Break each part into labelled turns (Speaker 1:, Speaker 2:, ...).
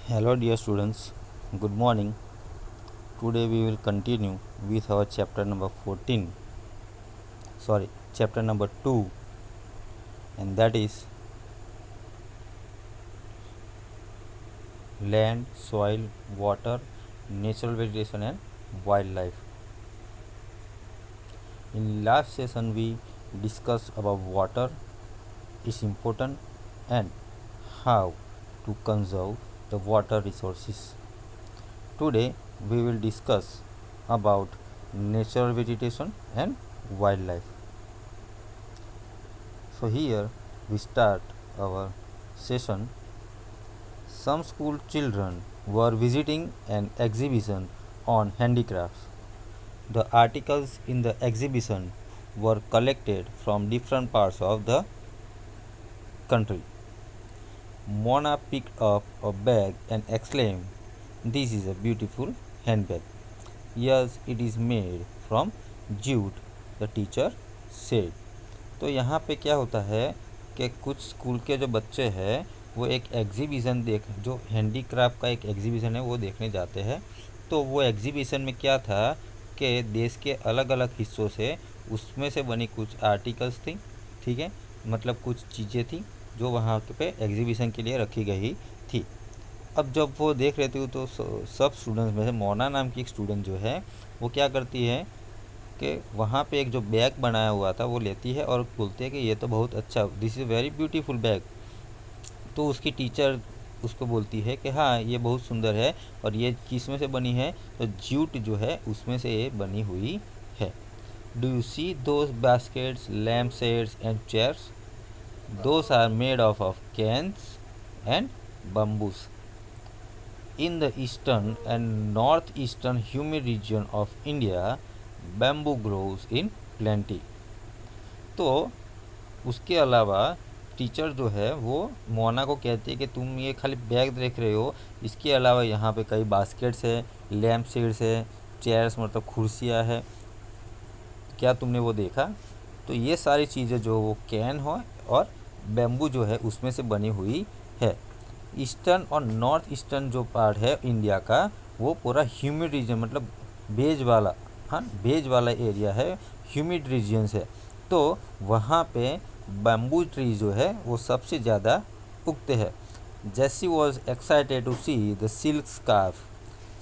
Speaker 1: Hello, dear students. Good morning. Today we will continue with our chapter number 14. Sorry, chapter number 2, and that is land, soil, water, natural vegetation, and wildlife. In last session, we discussed about water, its importance, and how to conserve the water resources. Today, we will discuss about natural vegetation and wildlife. So here we start our session. Some school children were visiting an exhibition on handicrafts. The articles in the exhibition were collected from different parts of the country. Mona picked up a bag and exclaimed, "This is a beautiful handbag." "Yes, it is made from jute," the teacher said. तो यहाँ पे क्या होता है कि कुछ school के जो बच्चे हैं वो एक एग्जीबिशन जो हैंडीक्राफ्ट का एक एग्जीबिशन है वो देखने जाते हैं। तो वो एग्जीबिशन में क्या था कि देश के अलग अलग हिस्सों से उसमें से बनी कुछ आर्टिकल्स थी, ठीक है, मतलब कुछ चीज़ें थी जो वहाँ पे एग्जीबिशन के लिए रखी गई थी। अब जब वो देख रहे थे तो सब स्टूडेंट्स में से मोना नाम की एक स्टूडेंट जो है वो क्या करती है कि वहाँ पे एक जो बैग बनाया हुआ था वो लेती है और बोलती है कि ये तो बहुत अच्छा, this is very beautiful bag. तो उसकी टीचर उसको बोलती है कि हाँ ये बहुत सुंदर है और ये किस में से बनी है, तो जूट जो है उसमें से ये बनी हुई है। Do you see those baskets, lamp sets and chairs? Those are made of canes and bamboos. In the eastern and northeastern humid region of India, bamboo grows in plenty. तो उसके अलावा टीचर जो है वो मोना को कहती है कि तुम ये खाली बैग देख रहे हो, इसके अलावा यहाँ पे कई बास्केट्स है, लैम्प शेड्स है, चेयर्स मतलब कुर्सियाँ है, क्या तुमने वो देखा? तो ये सारी चीज़ें जो वो कैन हो और बैम्बू जो है उसमें से बनी हुई है। ईस्टर्न और नॉर्थ ईस्टर्न जो पार्ट है इंडिया का वो पूरा ह्यूमिड रीजन मतलब बेज वाला, हाँ बेज वाला एरिया है, ह्यूमिड रीजन्स है। तो वहाँ पे बैम्बू ट्री जो है वो सबसे ज़्यादा उगते हैं। Jessie was excited to see the silk scarf.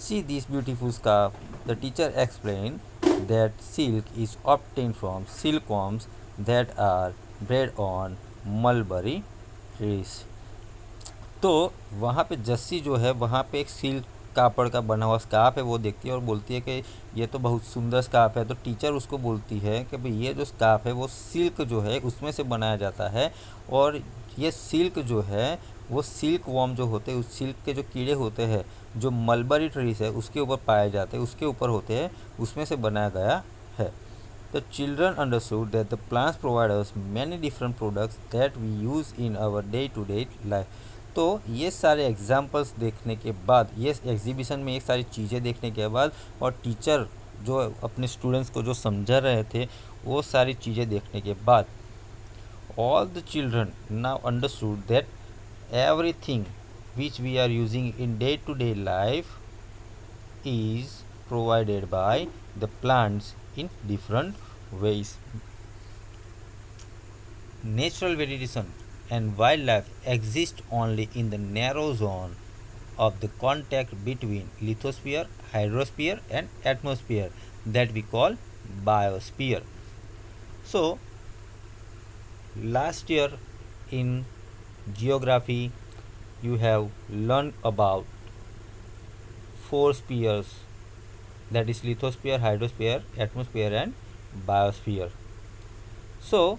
Speaker 1: See this beautiful scarf. The teacher explained that silk is obtained from silkworms that are bred on mulberry trees. तो वहाँ पे जस्सी जो है वहाँ पे एक सिल्क कापड़ का बना हुआ स्कार्फ है वो देखती है और बोलती है कि ये तो बहुत सुंदर स्कार्फ है। तो टीचर उसको बोलती है कि भाई ये जो स्कार्फ है वो सिल्क जो है उसमें से बनाया जाता है और ये सिल्क जो है वो सिल्क वॉर्म जो होते हैं उस सिल्क के जो कीड़े होते हैं जो मलबरी ट्रीज है उसके ऊपर पाए जाते हैं, उसके ऊपर होते हैं, उसमें से बनाया गया है। The children understood that the plants provide us many different products that we use in our day-to-day life. तो ये सारे एग्जाम्पल्स देखने के बाद, ये एग्जीबिशन में ये सारी चीज़ें देखने के बाद और टीचर जो अपने स्टूडेंट्स को जो समझा रहे थे वो सारी चीज़ें देखने के बाद all the children now understood that everything which we are using in day-to-day life is provided by the plants in different ways. Natural vegetation and wildlife exist only in the narrow zone of the contact between lithosphere, hydrosphere and atmosphere that we call biosphere. So last year in geography you have learned about four spheres, that is lithosphere, hydrosphere, atmosphere and biosphere. So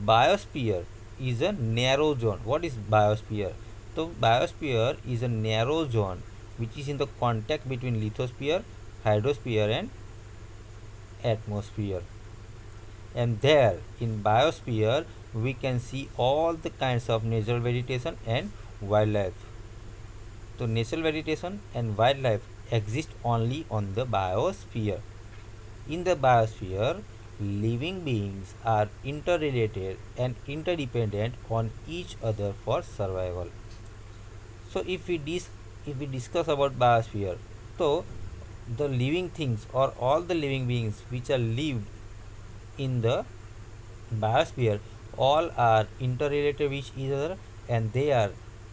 Speaker 1: biosphere is a narrow zone. What is biosphere? So biosphere is a narrow zone which is in the contact between lithosphere, hydrosphere and atmosphere. And there in biosphere we can see all the kinds of natural vegetation and wildlife. So natural vegetation and wildlife exist only on the biosphere. In the biosphere, living beings are interrelated and interdependent on each other for survival. So if we if we discuss about biosphere, so the living things or all the living beings which are lived in the biosphere all are interrelated with each other and they are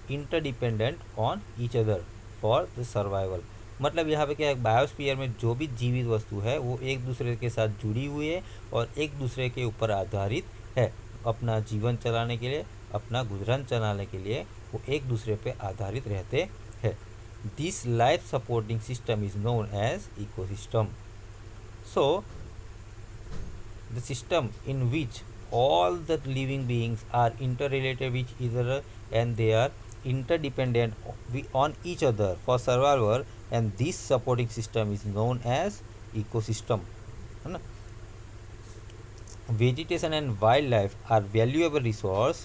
Speaker 1: interdependent on each other for the survival. मतलब यहाँ पे क्या है, biosphere में जो भी जीवित वस्तु है वो एक दूसरे के साथ जुड़ी हुई है और एक दूसरे के ऊपर आधारित है। अपना जीवन चलाने के लिए, अपना गुजरान चलाने के लिए वो एक दूसरे पे आधारित रहते हैं। This life supporting system is known as ecosystem. So the system in which all the living beings are interrelated with each other and they are interdependent on each other for survival, and this supporting system is known as ecosystem, है ना। Vegetation and wildlife are valuable resource.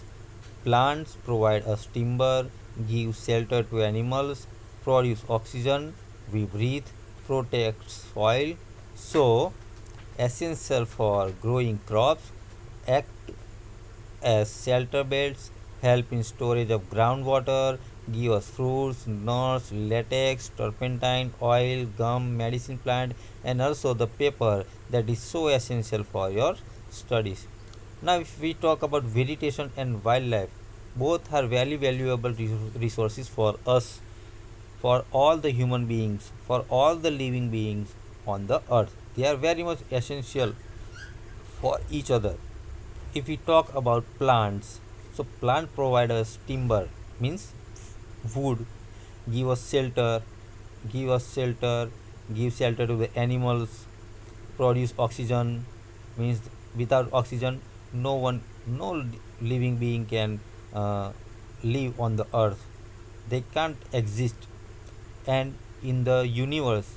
Speaker 1: Plants provide us timber, give shelter to animals, produce oxygen we breathe, protect soil, so essential for growing crops, act as shelter belts, help in storage of groundwater, give us fruits, nuts, latex, turpentine, oil, gum, medicine plant, and also the paper that is so essential for your studies. Now, if we talk about vegetation and wildlife, both are very valuable resources for us, for all the human beings, for all the living beings on the earth. They are very much essential for each other. If we talk about plants, so plant provide us timber, means wood, give us shelter, give us shelter, give shelter to the animals, produce oxygen, means without oxygen no living being can live on the earth. They can't exist. And in the universe,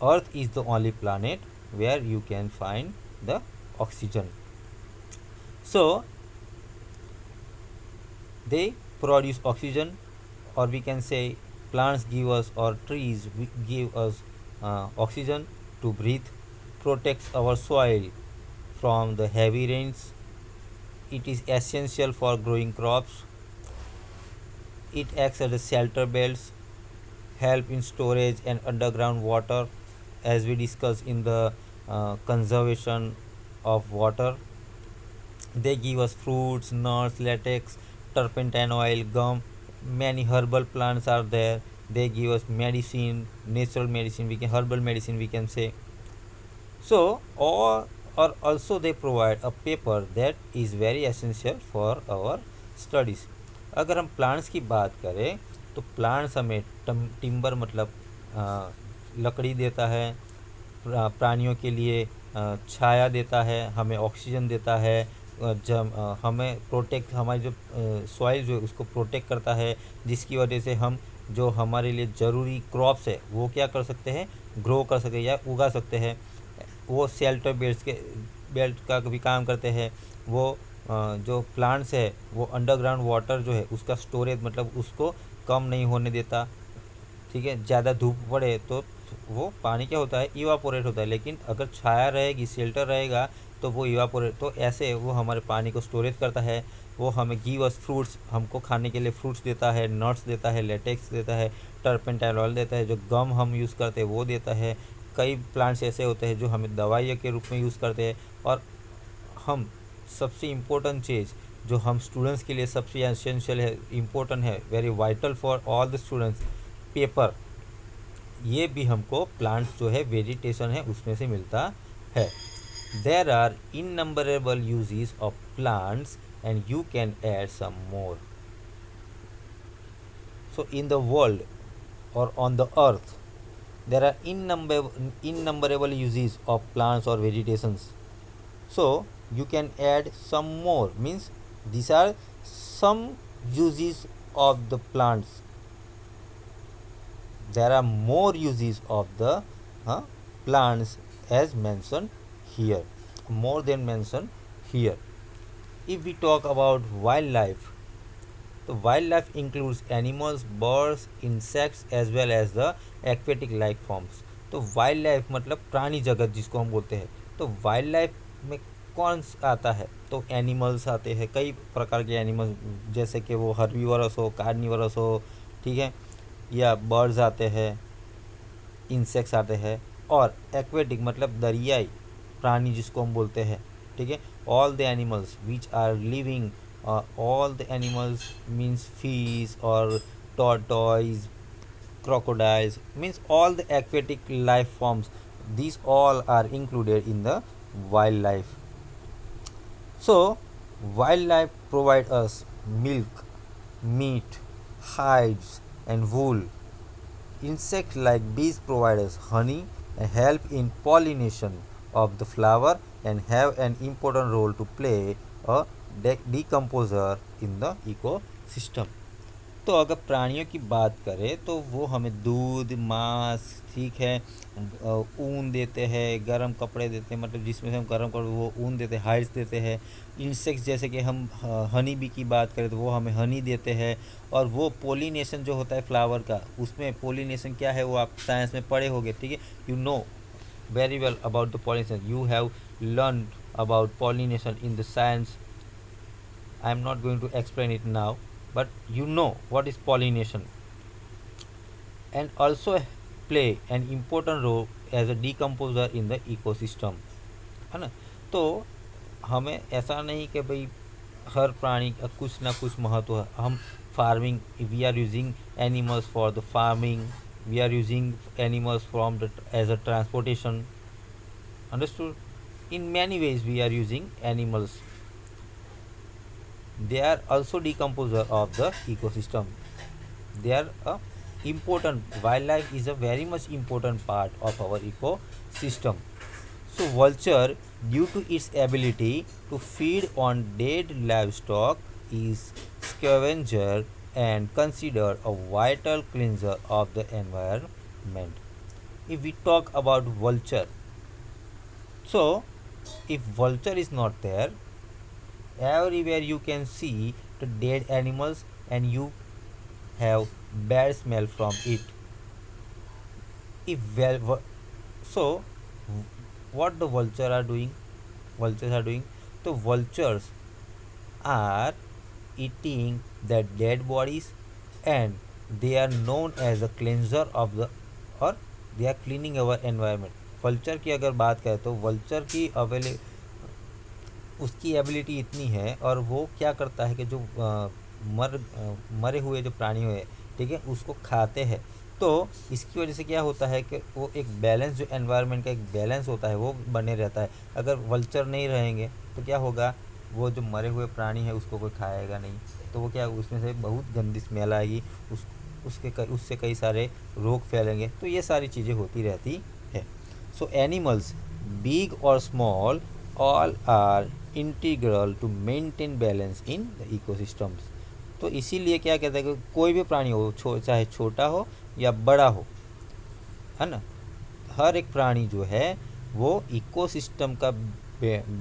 Speaker 1: earth is the only planet where you can find the oxygen. So they produce oxygen, or we can say plants give us, or trees give us oxygen to breathe, protects our soil from the heavy rains. It is essential for growing crops. It acts as a shelter belts, help in storage and underground water, as we discussed in the conservation of water. They give us fruits, nuts, latex, turpentine oil, gum. Many herbal plants are there. They give us medicine, natural medicine, we can herbal medicine we can say. So or also they provide a paper that is very essential for our studies. अगर हम plants की बात करें तो plants हमें timber मतलब लकड़ी देता है, प्राणियों के लिए छाया देता है, हमें ऑक्सीजन देता है, जब हमें प्रोटेक्ट, हमारी जो सॉइल जो उसको प्रोटेक्ट करता है, जिसकी वजह से हम जो हमारे लिए ज़रूरी क्रॉप्स है वो क्या कर सकते हैं, ग्रो कर सकते हैं या उगा सकते हैं। वो शेल्टर बेल्ट का भी काम करते हैं। वो जो प्लांट्स है वो अंडरग्राउंड वाटर जो है उसका स्टोरेज मतलब उसको कम नहीं होने देता, ठीक है। ज़्यादा धूप पड़े तो वो पानी क्या होता है, इवापोरेट होता है, लेकिन अगर छाया रहेगी, शेल्टर रहेगा तो वो इवापोरेट, तो ऐसे वो हमारे पानी को स्टोरेज करता है। वो हमें गिव अस फ्रूट्स, हमको खाने के लिए फ्रूट्स देता है, नट्स देता है, लेटेक्स देता है, टर्पेंटाइल ऑयल देता है, जो गम हम यूज़ करते हैं वो देता है। कई प्लांट्स ऐसे होते हैं जो हमें दवाइयों के रूप में यूज़ करते हैं। और हम सबसे इम्पोर्टेंट चीज़ जो हम स्टूडेंट्स के लिए सबसे एसेंशियल है, इम्पोर्टेंट है, very vital for all the students, paper. ये भी हमको प्लांट्स जो है वेजिटेशन है उसमें से मिलता है। There are innumerable uses of plants and you can add some more. So in the world और on the earth there are innumerable uses of plants or vegetations, so you can add some more, means these are some uses of the plants. There are more uses of the plants as mentioned here, more than mentioned here. If we talk about wildlife, तो wildlife includes animals, birds, insects as well as the aquatic life forms. तो wildlife मतलब प्राणी जगत जिसको हम बोलते हैं। तो वाइल्ड लाइफ में कौन आता है, तो एनिमल्स आते हैं, कई प्रकार के एनिमल्स, जैसे कि वो हर्बीवरस हो, कार्निवरस हो, ठीक है, या बर्ड्स आते हैं, इंसेक्ट्स आते हैं, और एक्वेटिक मतलब दरियाई प्राणी जिसको हम बोलते हैं, ठीक है, all the animals which are living, all the animals means fish और tortoise, crocodiles, means all the aquatic life forms, these all are included in the wildlife. So wildlife provide us milk, meat, hides and wool. Insects like bees provide us honey and help in pollination of the flower and have an important role to play a decomposer in the ecosystem. तो अगर प्राणियों की बात करें तो वो हमें दूध, मांस, ठीक है, ऊन देते हैं, गर्म कपड़े देते हैं, मतलब जिसमें से हम गर्म कपड़े वो ऊन देते हैं, हाइड्स देते हैं। इंसेक्ट्स जैसे कि हम हनी बी की बात करें तो वो हमें हनी देते हैं। और वो पोलिनेशन जो होता है फ्लावर का, उसमें पोलिनेशन क्या है वो आप साइंस में पढ़े होंगे, ठीक है, you know very well about the pollination, you have learn about pollination in the science. I am not going to explain it now, but you know what is pollination, and also play an important role as a decomposer in the ecosystem, है ना. तो हमें ऐसा नहीं कि भाई हर प्राणी का कुछ ना कुछ महत्व है. हम farming, we are using animals for the farming, we are using animals from the as a transportation, understood. In many ways we are using animals. They are also decomposer of the ecosystem. They are a important, wildlife is a very much important part of our ecosystem. So vulture, due to its ability to feed on dead livestock, is scavenger and considered a vital cleanser of the environment. If we talk about vulture, so if vulture is not there, everywhere you can see the dead animals and you have bad smell from it. If so what the vultures are doing, so vultures are eating the dead bodies, and they are known as a cleanser of the, or they are cleaning our environment. Vulture की अगर बात करें तो vulture की उसकी ability इतनी है, और वो क्या करता है कि जो मरे हुए जो प्राणी हुए, ठीक है, उसको खाते हैं. तो इसकी वजह से क्या होता है कि वो एक बैलेंस, जो एनवायरनमेंट का एक बैलेंस होता है वो बने रहता है. अगर वल्चर नहीं रहेंगे तो क्या होगा, वो जो मरे हुए प्राणी है उसको कोई खाएगा नहीं, तो वो क्या, उसमें से बहुत गंदी स्मेल आएगी, उससे कई सारे रोग फैलेंगे. तो ये सारी चीज़ें होती रहती है. सो एनिमल्स बिग और small all are integral to maintain balance in the ecosystems. तो इसीलिए क्या कहते हैं कि कोई भी प्राणी हो, चाहे छोटा हो या बड़ा हो, है ना, हर एक प्राणी जो है वो इकोसिस्टम का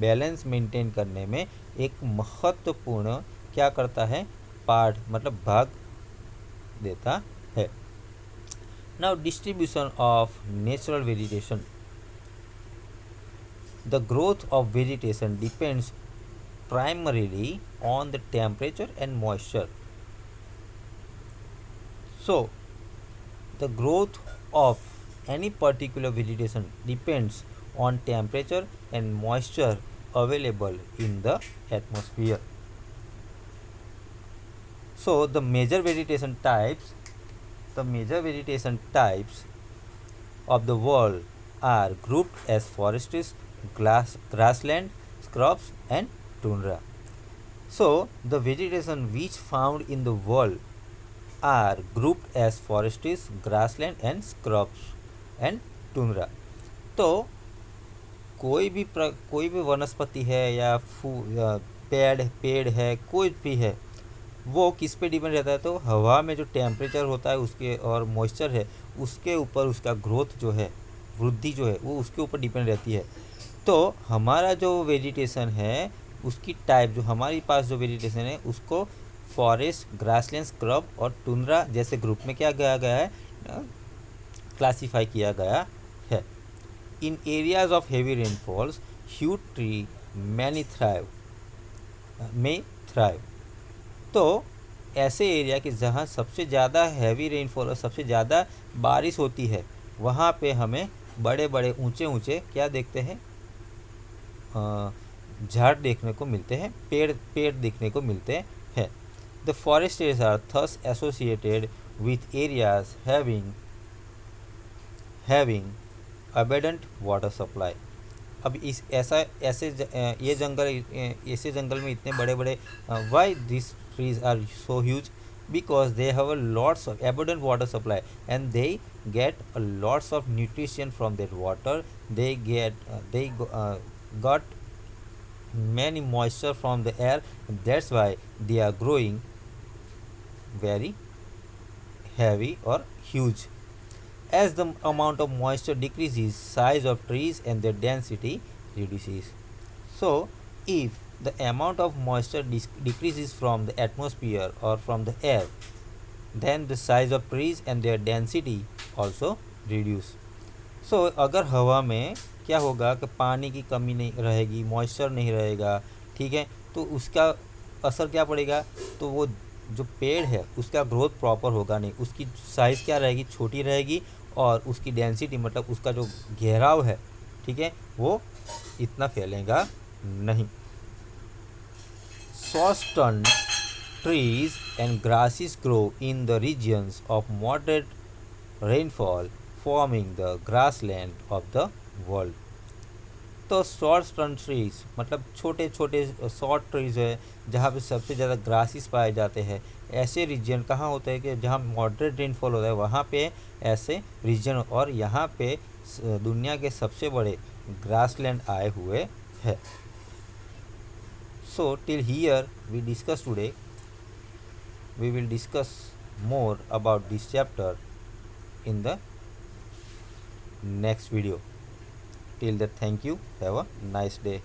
Speaker 1: बैलेंस मेंटेन करने में एक महत्वपूर्ण क्या करता है, पार्ट मतलब भाग देता है. Now distribution of natural vegetation. The growth of vegetation depends primarily on the temperature and moisture. So, the growth of any particular vegetation depends on temperature and moisture available in the atmosphere. So, the major vegetation types of the world are grouped as forests, grassland, scrubs and tundra. So the vegetation which found in the world are grouped as forests, grassland and scrubs and tundra. तो कोई भी वनस्पति है या पेड़ है, कोई भी है, वो किस पे डिपेंड रहता है, तो हवा में जो टेम्परेचर होता है उसके और मॉइस्चर है उसके ऊपर उसका ग्रोथ जो है, वृद्धि जो है वो उसके ऊपर डिपेंड रहती है. तो हमारा जो वेजिटेशन है उसकी टाइप, जो हमारे पास जो वेजिटेशन है उसको फॉरेस्ट, ग्रासलैंड, स्क्रब और टुंड्रा जैसे ग्रुप में क्या गया है, क्लासीफाई किया गया है. In areas of heavy rainfalls huge tree many thrive. तो ऐसे एरिया कि जहाँ सबसे ज़्यादा हैवी रेनफॉल और सबसे ज़्यादा बारिश होती है, वहाँ पे हमें बड़े बड़े ऊंचे ऊंचे क्या देखते हैं, झाड़ देखने को मिलते हैं, पेड़ पेड़ देखने को मिलते हैं। The forest areas are thus associated with areas having abundant water supply. अब इस ऐसा ऐसे ये जंगल ऐसे जंगल में इतने बड़े बड़े, why this trees are so huge, because they have a lots of abundant water supply and they get a lots of nutrition from that water. They got many moisture from the air. That's why they are growing very heavy or huge. As the amount of moisture decreases, size of trees and their density reduces. So if the amount of moisture decreases from the atmosphere or from the air, then the size of trees and their density also reduce. So अगर हवा में क्या होगा कि पानी की कमी नहीं रहेगी, मॉइस्चर नहीं रहेगा, ठीक है, तो उसका असर क्या पड़ेगा, तो वो जो पेड़ है उसका ग्रोथ प्रॉपर होगा नहीं, उसकी साइज़ क्या रहेगी, छोटी रहेगी, और उसकी डेंसिटी मतलब उसका जो घेराव है, ठीक है, वो इतना फैलेगा नहीं. Short-term trees and grasses grow in the regions of moderate rainfall, forming the grassland of the world. तो शॉर्ट टर्म ट्रीज मतलब छोटे छोटे शॉर्ट ट्रीज है जहाँ पे सबसे ज़्यादा ग्रासेस पाए जाते हैं. ऐसे रीजन कहाँ होते हैं कि जहाँ मॉडरेट रेनफॉल होता है, वहाँ पे ऐसे रीजन, और यहाँ पे दुनिया के सबसे बड़े ग्रासलैंड आए हुए हैं. So till here we discuss today. We will discuss more about this chapter in the next video. Till that, thank you. Have a nice day.